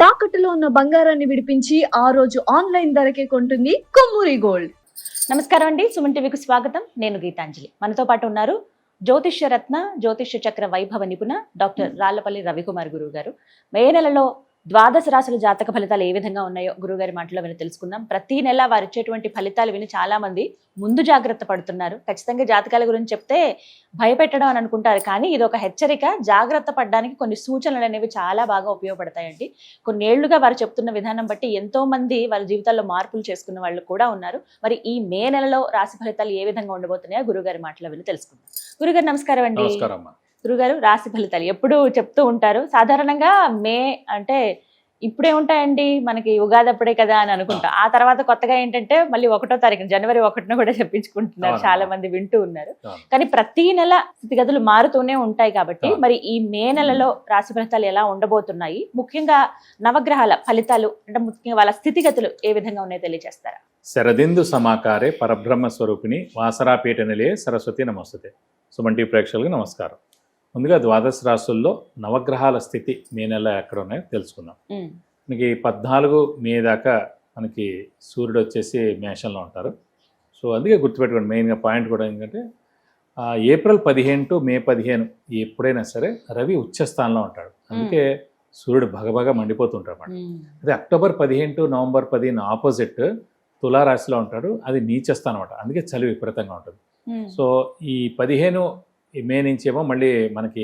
తాకట్టులో ఉన్న బంగారాన్ని విడిపించి ఆ రోజు ఆన్లైన్ ధరకే కొంటుంది కొమ్మూరి గోల్డ్. నమస్కారం అండి, సుమన్ టీవీకి స్వాగతం. నేను గీతాంజలి. మనతో పాటు ఉన్నారు జ్యోతిష్య రత్న, జ్యోతిష్య చక్ర వైభవ నిపుణ డాక్టర్ రాళ్లపల్లి రవికుమార్ గురువు గారు. మే నెలలో ద్వాదశ రాశుల జాతక ఫలితాలు ఏ విధంగా ఉన్నాయో గురువుగారి మాటలో విని తెలుసుకుందాం. ప్రతి నెల వారు ఇచ్చేటువంటి ఫలితాలు విని చాలా మంది ముందు జాగ్రత్త పడుతున్నారు. ఖచ్చితంగా జాతకాల గురించి చెప్తే భయపెట్టడం అని అనుకుంటారు, కానీ ఇది ఒక హెచ్చరిక. జాగ్రత్త పడడానికి కొన్ని సూచనలు అనేవి చాలా బాగా ఉపయోగపడతాయండి. కొన్నేళ్లుగా వారు చెప్తున్న విధానం బట్టి ఎంతో మంది వాళ్ళ జీవితాల్లో మార్పులు చేసుకున్న వాళ్ళు కూడా ఉన్నారు. మరి ఈ మే నెలలో రాశి ఫలితాలు ఏ విధంగా ఉండబోతున్నాయో గురుగారి మాటలో విని తెలుసుకుందాం. గురుగారు నమస్కారం అండి. గురుగారు, రాశి ఫలితాలు ఎప్పుడు చెప్తూ ఉంటారు. సాధారణంగా మే అంటే ఇప్పుడే ఉంటాయండి, మనకి ఉగాది అప్పుడే కదా అని అనుకుంటాం. ఆ తర్వాత కొత్తగా ఏంటంటే మళ్ళీ 1వ తారీఖు జనవరి 1న కూడా చెప్పించుకుంటున్నారు, చాలా మంది వింటూ ఉన్నారు. కానీ ప్రతి నెల స్థితిగతులు మారుతూనే ఉంటాయి కాబట్టి మరి ఈ మే నెలలో రాశి ఫలితాలు ఎలా ఉండబోతున్నాయి, ముఖ్యంగా నవగ్రహాల ఫలితాలు అంటే ముఖ్యంగా వాళ్ళ స్థితిగతులు ఏ విధంగా ఉన్నాయో తెలియజేస్తారా? శరదిందు సమాకారే పరబ్రహ్మ స్వరూపిణి వాసరాపీఠ నిలయే సరస్వతి నమస్తే. సుమన్ టీవీ ప్రేక్షకులకు నమస్కారం. ముందుగా ద్వాదశ రాశుల్లో నవగ్రహాల స్థితి మే నెల ఎక్కడ ఉన్నాయో తెలుసుకుందాం. మనకి 14 మే దాకా మనకి సూర్యుడు వచ్చేసి మేషంలో ఉంటారు. సో అందుకే గుర్తుపెట్టుకోండి, మెయిన్గా పాయింట్ కూడా ఏంటంటే ఏప్రిల్ 15 టు మే 15 ఎప్పుడైనా సరే రవి ఉచ్చస్థానంలో ఉంటాడు. అందుకే సూర్యుడు భగభగ మండిపోతుంటాడు అన్నమాట. అదే అక్టోబర్ 15 టు నవంబర్ 15 ఆపోజిట్ తులారాశిలో ఉంటాడు, అది నీచస్థానం అనమాట. అందుకే చలి విపరీతంగా ఉంటుంది. సో ఈ 15 మే నుంచి ఏమో మళ్ళీ మనకి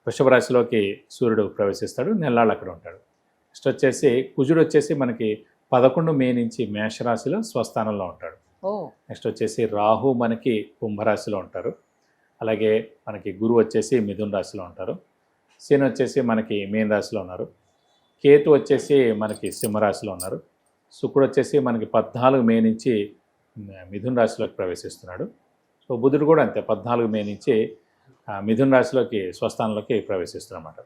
వృషభ రాశిలోకి సూర్యుడు ప్రవేశిస్తాడు, నెల్లాళ్ళు అక్కడ ఉంటాడు. నెక్స్ట్ వచ్చేసి కుజుడు వచ్చేసి మనకి 11 మే నుంచి మేషరాశిలో స్వస్థానంలో ఉంటాడు. నెక్స్ట్ వచ్చేసి రాహు మనకి కుంభరాశిలో ఉంటారు. అలాగే మనకి గురువు వచ్చేసి మిథున రాశిలో ఉంటారు. శని వచ్చేసి మనకి మీన రాశిలో ఉన్నారు. కేతు వచ్చేసి మనకి సింహరాశిలో ఉన్నారు. శుక్రుడు వచ్చేసి మనకి 14 మే నుంచి మిథున రాశిలోకి ప్రవేశిస్తున్నాడు. సో బుధుడు కూడా అంతే, 14 మే నుంచి మిథున రాశిలోకి స్వస్థానంలోకి ప్రవేశిస్తున్నమాట.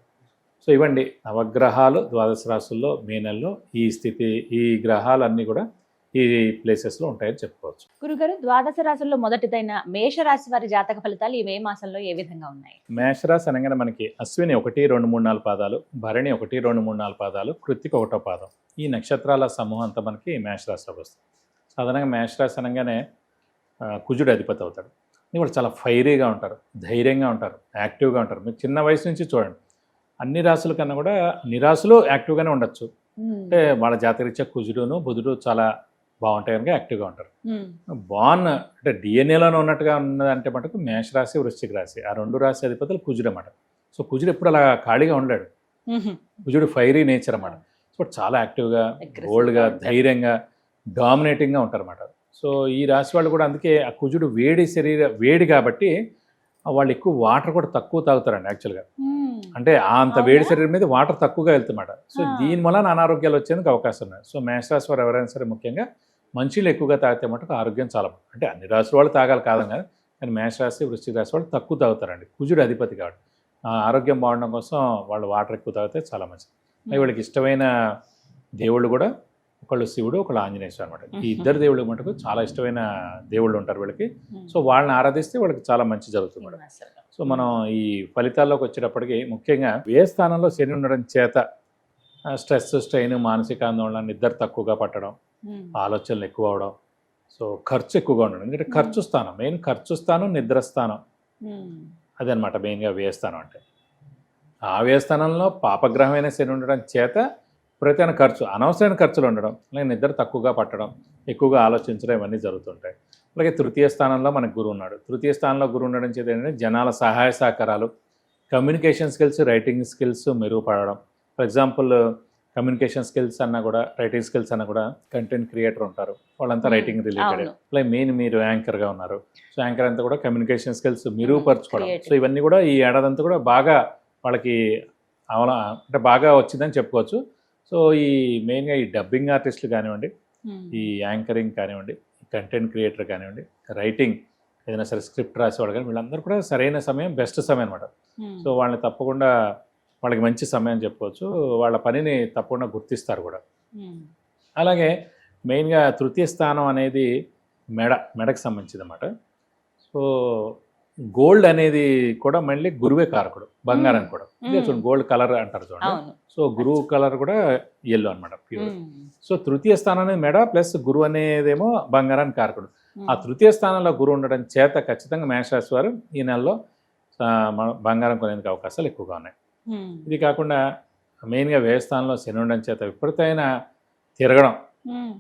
సో ఇవ్వండి నవగ్రహాలు ద్వాదశ రాశుల్లో మే నెలలో ఈ స్థితి, ఈ గ్రహాలన్నీ కూడా ఈ ప్లేసెస్లో ఉంటాయని చెప్పుకోవచ్చు. గురుగారు, ద్వాదశ రాశుల్లో మొదటిదైన మేషరాశి వారి జాతక ఫలితాలు ఈ మే మాసంలో ఏ విధంగా ఉన్నాయి? మేషరాశి అనగానే మనకి అశ్విని 1, 2, 3, 4 పాదాలు, భరణి 1, 2, 3, 4 పాదాలు, కృత్తిక 1వ పాదం. ఈ నక్షత్రాల సమూహం అంతా మనకి మేషరాశిలోకి వస్తుంది. సాధారణంగా మేషరాశి అనగానే కుజుడు అధిపతి అవుతాడు. వాళ్ళు చాలా ఫైరీగా ఉంటారు, ధైర్యంగా ఉంటారు, యాక్టివ్గా ఉంటారు. మీరు చిన్న వయసు నుంచి చూడండి, అన్ని రాశుల కన్నా కూడా అన్ని రాశులు యాక్టివ్గానే ఉండొచ్చు. అంటే వాళ్ళ జాతకరీత్యా కుజుడును బుధుడు చాలా బాగుంటాయి కనుక యాక్టివ్గా ఉంటారు. బాన్ అంటే డిఎన్ఏలోనే ఉన్నట్టుగా ఉన్నదంటే మటుకు మేషరాశి, వృశ్చిక రాశి, ఆ 2 రాశి అధిపతులు కుజుడు అన్నమాట. సో కుజుడు ఎప్పుడు అలా ఖాళీగా ఉండలేడు. కుజుడు ఫైరీ నేచర్ అన్నమాట. సో చాలా యాక్టివ్గా, బోల్డ్గా, ధైర్యంగా, డామినేటింగ్గా ఉంటారు అన్నమాట. సో ఈ రాశి వాళ్ళు కూడా అందుకే ఆ కుజుడు వేడి కాబట్టి వాళ్ళు ఎక్కువ వాటర్ కూడా తక్కువ తాగుతారండి యాక్చువల్గా. అంటే అంత వేడి శరీరం మీద వాటర్ తక్కువగా వెళ్తున్నమాట. సో దీని వలన అనారోగ్యాలు వచ్చేందుకు అవకాశం ఉన్నాయి. సో మేషరాశి వారు ఎవరైనా సరే ముఖ్యంగా మంచిలు ఎక్కువగా తాగితే మటుకు ఆరోగ్యం చాలా, అంటే అన్ని రాశి వాళ్ళు తాగాలి కాదు కదా, కానీ మేషరాశి, వృశ్చిక రాశి వాళ్ళు తక్కువ తాగుతారండి. కుజుడు అధిపతి కాబట్టి ఆరోగ్యం బాగుండడం కోసం వాళ్ళు వాటర్ ఎక్కువ తాగితే చాలా మంచిది. వీళ్ళకి ఇష్టమైన దేవుళ్ళు కూడా ఒకళ్ళు శివుడు, ఒకళ్ళు ఆంజనేయ స్వామి అనమాట. ఈ ఇద్దరు దేవుళ్ళు మటుకు చాలా ఇష్టమైన దేవుళ్ళు ఉంటారు వీళ్ళకి. సో వాళ్ళని ఆరాధిస్తే వాళ్ళకి చాలా మంచి జరుగుతుంది మేడం. సో మనం ఈ ఫలితాల్లోకి వచ్చేటప్పటికి ముఖ్యంగా ఏ స్థానంలో శని ఉండడం చేత స్ట్రెస్, స్ట్రెయిన్, మానసిక ఆందోళన, నిద్ర తక్కువగా పట్టడం, ఆలోచనలు ఎక్కువ అవడం, సో ఖర్చు ఎక్కువగా ఉండడం. ఎందుకంటే ఖర్చు స్థానం, మెయిన్ ఖర్చు స్థానం, నిద్ర స్థానం అదనమాట మెయిన్గా వ్యయస్థానం అంటే. ఆ వ్యయస్థానంలో పాపగ్రహమైన శని ఉండడం చేత ప్రతిన ఖర్చు, అనవసరమైన ఖర్చులు ఉండడం, అలాగే నిద్ర తక్కువగా పట్టడం, ఎక్కువగా ఆలోచించడం, ఇవన్నీ జరుగుతుంటాయి. అలాగే తృతీయ స్థానంలో మనకు గురువు ఉన్నాడు. తృతీయ స్థానంలో గురువు ఉండడం చేత ఏంటంటే జనాల సహాయ సహకారాలు, కమ్యూనికేషన్ స్కిల్స్, రైటింగ్ స్కిల్స్ మెరుగుపడడం. ఫర్ ఎగ్జాంపుల్ కమ్యూనికేషన్ స్కిల్స్ అన్నా కూడా, రైటింగ్ స్కిల్స్ అన్నా కూడా కంటెంట్ క్రియేటర్ ఉంటారు, వాళ్ళంతా రైటింగ్ రిలేటెడ్. అలాగే మెయిన్ మీరు యాంకర్గా ఉన్నారు, సో యాంకర్ అంతా కూడా కమ్యూనికేషన్ స్కిల్స్ మెరుగుపరచుకోవడం. సో ఇవన్నీ కూడా ఈ ఏడాదంతా కూడా బాగా వాళ్ళకి అంటే బాగా వచ్చిందని చెప్పుకోవచ్చు. సో ఈ మెయిన్గా ఈ డబ్బింగ్ ఆర్టిస్టులు కానివ్వండి, ఈ యాంకరింగ్ కానివ్వండి, కంటెంట్ క్రియేటర్ కానివ్వండి, రైటింగ్ ఏదైనా సరే స్క్రిప్ట్ రాసేవాడు కానీ వీళ్ళందరూ కూడా సరైన సమయం, బెస్ట్ సమయం అనమాట. సో వాళ్ళని తప్పకుండా వాళ్ళకి మంచి సమయం చెప్పుకోవచ్చు. వాళ్ళ పనిని తప్పకుండా గుర్తిస్తారు కూడా. అలాగే మెయిన్గా తృతీయ స్థానం అనేది మెడకు సంబంధించింది అన్నమాట. సో గోల్డ్ అనేది కూడా మళ్ళీ గురువే కారకుడు, బంగారం కూడా. ఇదే చూడండి గోల్డ్ కలర్ అంటారు చూడండి. అవును. సో గురువు కలర్ కూడా ఎల్లో అనమాట, ప్యూర్. ఉమ్. సో తృతీయ స్థానం అనేది మెడ ప్లస్ గురువు అనేదేమో బంగారానికి కారకుడు. ఆ తృతీయ స్థానంలో గురువు ఉండడం చేత ఖచ్చితంగా మేషరాశి వారు ఈ నెలలో బంగారం కొనేందుకు అవకాశాలు ఎక్కువగా ఉన్నాయి. ఉమ్. ఇది కాకుండా మెయిన్గా వ్యయ స్థానంలో శని ఉండడం చేత విపరీతమైన తిరగడం, ఉమ్.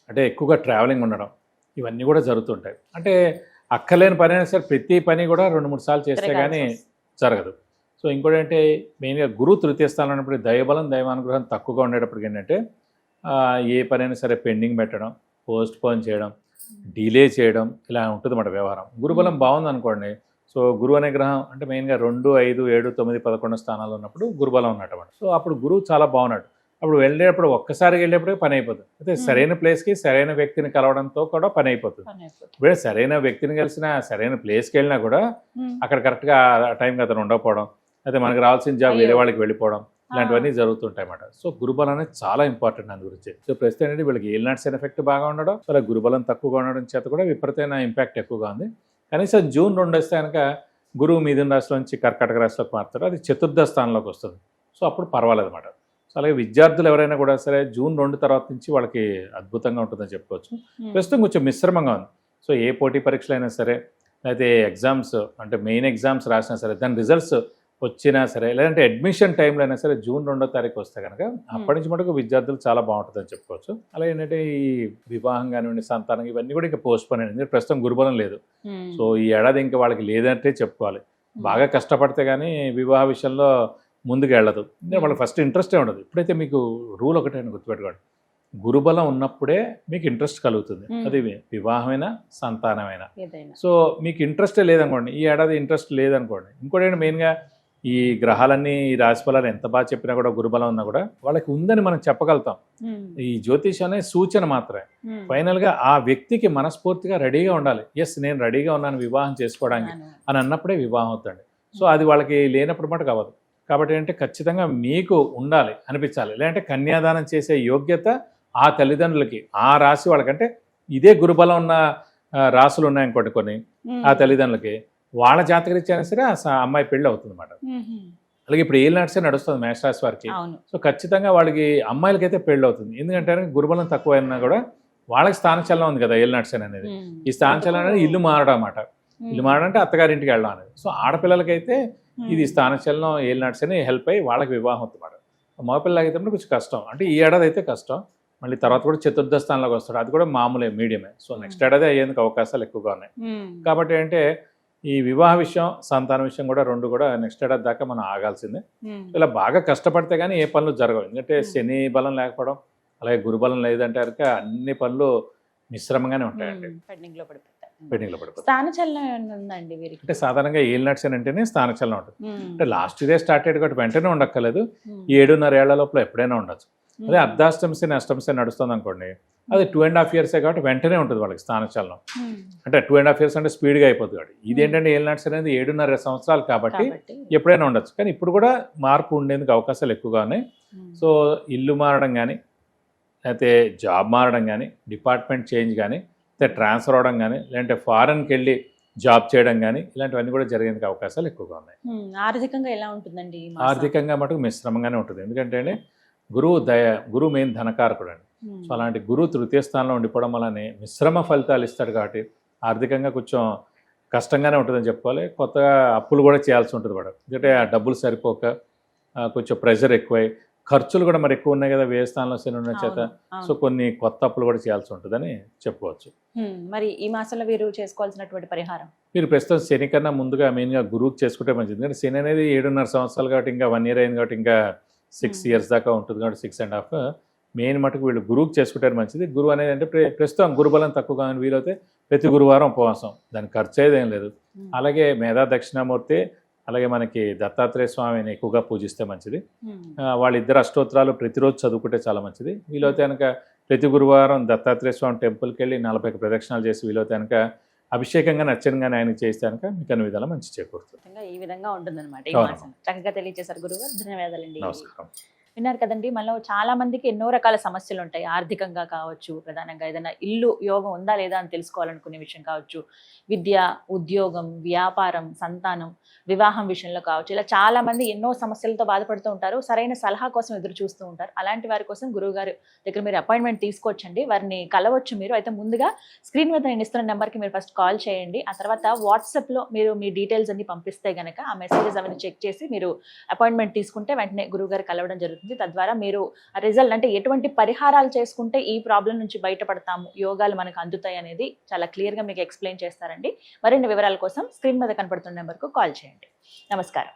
అంటే ఎక్కువగా ట్రావెలింగ్ ఉండడం, ఇవన్నీ కూడా జరుగుతుంటాయి. అంటే అక్కర్లేని పని అయినా సరే ప్రతి పని కూడా 2-3 సార్లు చేస్తే కానీ జరగదు. సో ఇంకోటి అంటే మెయిన్గా గురువు తృతీయ స్థానంలో ఉన్నప్పుడు దైవబలం దైవానుగ్రహం తక్కువగా ఉండేటప్పటికి ఏంటంటే ఏ పనైనా సరే పెండింగ్ పెట్టడం, పోస్ట్ పోన్ చేయడం, డిలే చేయడం, ఇలా ఉంటుంది అన్నమాట వ్యవహారం. గురుబలం బాగుంది అనుకోండి, సో గురువు అనే గ్రహం అంటే మెయిన్గా 2, 5, 7, 9, 11 స్థానాల్లో ఉన్నప్పుడు గురుబలం ఉన్నట్టు. సో అప్పుడు గురువు చాలా బాగున్నాడు. అప్పుడు వెళ్ళేటప్పుడు ఒక్కసారి వెళ్ళేప్పుడే పని అయిపోతుంది. అయితే సరైన ప్లేస్కి సరైన వ్యక్తిని కలవడంతో కూడా పని అయిపోతుంది. ఇప్పుడు సరైన వ్యక్తిని కలిసినా సరైన ప్లేస్కి వెళ్ళినా కూడా అక్కడ కరెక్ట్గా ఆ టైంకి అతను ఉండకపోవడం, అయితే మనకు రావాల్సిన జాబ్ వేరే వాళ్ళకి వెళ్ళిపోవడం, ఇలాంటివన్నీ జరుగుతుంటాయి అన్నమాట. సో గురుబలం అనేది చాలా ఇంపార్టెంట్ దాని గురించి. సో ప్రస్తుతం అనేది వీళ్ళకి ఏలినాటి సైడ్ ఎఫెక్ట్ బాగా ఉండడం, అలా గురుబలం తక్కువగా ఉండడం చేత కూడా విపరీతమైన ఇంపాక్ట్ ఎక్కువగా ఉంది. కనీసం జూన్ 2 వస్తే కనుక గురువు మిథున రాశిలో నుంచి కర్కాటక రాశిలోకి మారుతాడు, అది చతుర్థ స్థానంలోకి వస్తుంది. సో అప్పుడు పర్వాలేదు అన్నమాట. సో అలాగే విద్యార్థులు ఎవరైనా కూడా సరే జూన్ 2 తర్వాత నుంచి వాళ్ళకి అద్భుతంగా ఉంటుందని చెప్పుకోవచ్చు. ప్రస్తుతం కొంచెం మిశ్రమంగా ఉంది. సో ఏ పోటీ పరీక్షలు అయినా సరే, అయితే ఎగ్జామ్స్ అంటే మెయిన్ ఎగ్జామ్స్ రాసినా సరే, దాని రిజల్ట్స్ వచ్చినా సరే, లేదంటే అడ్మిషన్ టైంలో అయినా సరే జూన్ 2వ తారీఖు వస్తే కనుక అప్పటి నుంచి మటుకు విద్యార్థులు చాలా బాగుంటుందని చెప్పుకోవచ్చు. అలాగే ఏంటంటే ఈ వివాహం కానివ్వండి, సంతానం, ఇవన్నీ కూడా ఇంకా పోస్ట్ పోన్ అయింది. ప్రస్తుతం గురుబలం లేదు. సో ఈ ఏడాది ఇంకా వాళ్ళకి లేదంటే చెప్పుకోవాలి. బాగా కష్టపడితే కానీ వివాహ విషయంలో ముందుకు వెళ్ళదు. వాళ్ళకి ఫస్ట్ ఇంట్రెస్టే ఉండదు. ఇప్పుడైతే మీకు రూల్ ఒకటే గుర్తుపెట్టుకోండి, గురుబలం ఉన్నప్పుడే మీకు ఇంట్రెస్ట్ కలుగుతుంది. అది వివాహమైనా సంతానమైనా. సో మీకు ఇంట్రెస్టే లేదనుకోండి, ఈ ఏడాది ఇంట్రెస్ట్ లేదనుకోండి, ఇంకోటి మెయిన్గా ఈ గ్రహాలన్నీ ఈ రాశిఫలాలు ఎంత బాగా చెప్పినా కూడా గురుబలం ఉన్నా కూడా వాళ్ళకి ఉందని మనం చెప్పగలుగుతాం. ఈ జ్యోతిష్ అనే సూచన మాత్రమే. ఫైనల్గా ఆ వ్యక్తికి మనస్ఫూర్తిగా రెడీగా ఉండాలి. ఎస్ నేను రెడీగా ఉన్నాను వివాహం చేసుకోవడానికి అని అన్నప్పుడే వివాహం అవుతుంది. సో అది వాళ్ళకి లేనప్పుడు మటుకు అవ్వదు. కాబట్టి ఏంటంటే ఖచ్చితంగా మీకు ఉండాలి అనిపించాలి. లేదంటే కన్యాదానం చేసే యోగ్యత ఆ తల్లిదండ్రులకి, ఆ రాశి వాళ్ళకంటే ఇదే గురుబలం ఉన్న రాశులు ఉన్నాయనుకోండి కొన్ని, ఆ తల్లిదండ్రులకి వాళ్ళ జాతకరీత్యా సరే ఆ అమ్మాయి పెళ్ళి అవుతుంది అన్నమాట. అలాగే ఇప్పుడు ఏలినాటి నడుస్తుంది మేషరాశి వారికి. సో ఖచ్చితంగా వాళ్ళకి అమ్మాయిలకైతే పెళ్ళి అవుతుంది. ఎందుకంటే గురుబలం తక్కువ అయినా కూడా వాళ్ళకి స్థానచలనం ఉంది కదా ఏలినాటి అనేది. ఈ స్థానచలనం అనేది ఇల్లు మారడం అన్నమాట. ఇల్లు మారడం అంటే అత్తగారింటికి వెళ్ళడం అనేది. సో ఆడపిల్లలకైతే ఇది స్థానచలనం ఏలినాటి హెల్ప్ అయ్యి వాళ్ళకి వివాహం అవుతుంది అన్నమాట. మగపిల్లలకి అయితే కొంచెం కష్టం. అంటే ఈ ఏడాది అయితే కష్టం, మళ్ళీ తర్వాత కూడా చతుర్థ స్థానంలోకి వస్తాడు, అది కూడా మామూలే, మీడియమే. సో నెక్స్ట్ ఏడాది అయ్యేందుకు అవకాశాలు ఎక్కువగా ఉన్నాయి. కాబట్టి అంటే ఈ వివాహ విషయం, సంతాన విషయం కూడా రెండు కూడా నెక్స్ట్ ఏడాది దాకా మనం ఆగాల్సిందే. ఇలా బాగా కష్టపడితే కానీ ఏ పనులు జరగవు. ఎందుకంటే శని బలం లేకపోవడం, అలాగే గురుబలం లేదంటే కనుక అన్ని పనులు మిశ్రమంగానే ఉంటాయండి, పెండింగ్ లో పడిపోతాయి. అంటే సాధారణంగా ఏలినాటి శని అంటేనే స్థానచలనం ఉంటుంది. అంటే లాస్ట్ ఇదే స్టార్ట్ అయ్యేది కాబట్టి వెంటనే ఉండక్కర్లేదు, 7.5 ఏళ్ల లోపల ఎప్పుడైనా ఉండొచ్చు. అదే అర్ధాష్టమ శని అష్టమ శని నడుస్తుంది అనుకోండి, అది 2.5 years కాబట్టి వెంటనే ఉంటుంది వాళ్ళకి స్థానచలనం. అంటే 2.5 years అంటే స్పీడ్గా అయిపోతుంది కాబట్టి. ఇదేంటంటే ఏలినాటి శని అనేది 7.5 సంవత్సరాలు కాబట్టి ఎప్పుడైనా ఉండొచ్చు. కానీ ఇప్పుడు కూడా మార్పు ఉండేందుకు అవకాశాలు ఎక్కువగా ఉన్నాయి. సో ఇల్లు మారడం కానీ, లేకపోతే జాబ్ మారడం కానీ, డిపార్ట్మెంట్ చేంజ్ కానీ, లేకపోతే ట్రాన్స్ఫర్ అవడం కానీ, లేదంటే ఫారెన్కి వెళ్ళి జాబ్ చేయడం కానీ, ఇలాంటివన్నీ కూడా జరిగేందుకు అవకాశాలు ఎక్కువగా ఉన్నాయి. ఆర్థికంగా ఎలా ఉంటుందండి? ఆర్థికంగా మటుకు మిశ్రమంగానే ఉంటుంది. ఎందుకంటే గురువు మెయిన్ ధనకారకుడు అండి. సో అలాంటి గురువు తృతీయ స్థానంలో ఉండిపోవడం వల్లనే మిశ్రమ ఫలితాలు ఇస్తాడు. కాబట్టి ఆర్థికంగా కొంచెం కష్టంగానే ఉంటుందని చెప్పుకోవాలి. కొత్తగా అప్పులు కూడా చేయాల్సి ఉంటుంది కూడా, ఎందుకంటే ఆ డబ్బులు సరిపోక కొంచెం ప్రెషర్ ఎక్కువై, ఖర్చులు కూడా మరి ఎక్కువ ఉన్నాయి కదా వ్యయ స్థానంలో శని ఉన్న చేత. సో కొన్ని కొత్త అప్పులు కూడా చేయాల్సి ఉంటుందని చెప్పుకోవచ్చు. మరి ఈ మాసంలో వీరు చేసుకోవాల్సినటువంటి పరిహారం? మీరు ప్రస్తుతం శని కన్నా ముందుగా మెయిన్గా గురువుకి చేసుకుంటే మంచిది. ఎందుకంటే శని అనేది 7.5 సంవత్సరాలు కాబట్టి ఇంకా 1 year అయింది కాబట్టి ఇంకా 6 years దాకా ఉంటుంది కాబట్టి 6.5 మెయిన్ మటుకు వీళ్ళు గురువుకి చేసుకుంటే మంచిది. గురువు అనేది అంటే ప్రస్తుతం గురుబలం తక్కువగా వీలైతే ప్రతి గురువారం ఉపవాసం, దానికి ఖర్చు అయితే ఏం లేదు. అలాగే మేధా దక్షిణామూర్తి, అలాగే మనకి దత్తాత్రేయ స్వామిని ఎక్కువగా పూజిస్తే మంచిది. వాళ్ళిద్దరు అష్టోత్తరాలు ప్రతిరోజు చదువుకుంటే చాలా మంచిది. వీలైతే కనుక ప్రతి గురువారం దత్తాత్రేయ స్వామి టెంపుల్కి వెళ్ళి 40 ప్రదక్షిణాలు చేసి వీలైతే కనుక అభిషేకంగా నచ్చనిగానే ఆయనకి చేస్తే కనుక మీకు అన్ని విధాలు మంచి చేకూరుతుంది. ఈ విధంగా ఉంటుందన్నమాట. చక్కగా తెలియజేశారు గురువు గారు, ధన్యవాదాలండి. నమస్కారం. విన్నారు కదండి, మనలో చాలా మందికి ఎన్నో రకాల సమస్యలు ఉంటాయి. ఆర్థికంగా కావచ్చు, ప్రధానంగా ఏదైనా ఇల్లు యోగం ఉందా లేదా అని తెలుసుకోవాలనుకునే విషయం కావచ్చు, విద్య, ఉద్యోగం, వ్యాపారం, సంతానం, వివాహం విషయంలో కావచ్చు, ఇలా చాలా మంది ఎన్నో సమస్యలతో బాధపడుతూ ఉంటారు. సరైన సలహా కోసం ఎదురు చూస్తూ ఉంటారు. అలాంటి వారి కోసం గురువుగారు దగ్గర మీరు అపాయింట్మెంట్ తీసుకోవచ్చండి, వారిని కలవచ్చు మీరు. అయితే ముందుగా స్క్రీన్ మీద నేను ఇస్తున్న నెంబర్కి మీరు ఫస్ట్ కాల్ చేయండి. ఆ తర్వాత వాట్సాప్లో మీరు మీ డీటెయిల్స్ అన్ని పంపిస్తే గనక ఆ మెసేజెస్ అవన్నీ చెక్ చేసి మీరు అపాయింట్మెంట్ తీసుకుంటే వెంటనే గురువుగారు కలవడం జరుగుతుంది. తద్వారా మీరు రిజల్ట్ అంటే ఎటువంటి పరిహారాలు చేసుకుంటే ఈ ప్రాబ్లం నుంచి బయటపడతాము, యోగాలు మనకు అందుతాయి అనేది చాలా క్లియర్గా మీకు ఎక్స్ప్లెయిన్ చేస్తారండి. మరిన్ని వివరాల కోసం స్క్రీన్ మీద కనపడుతున్న నెంబర్కు కాల్ చేయండి. నమస్కారం.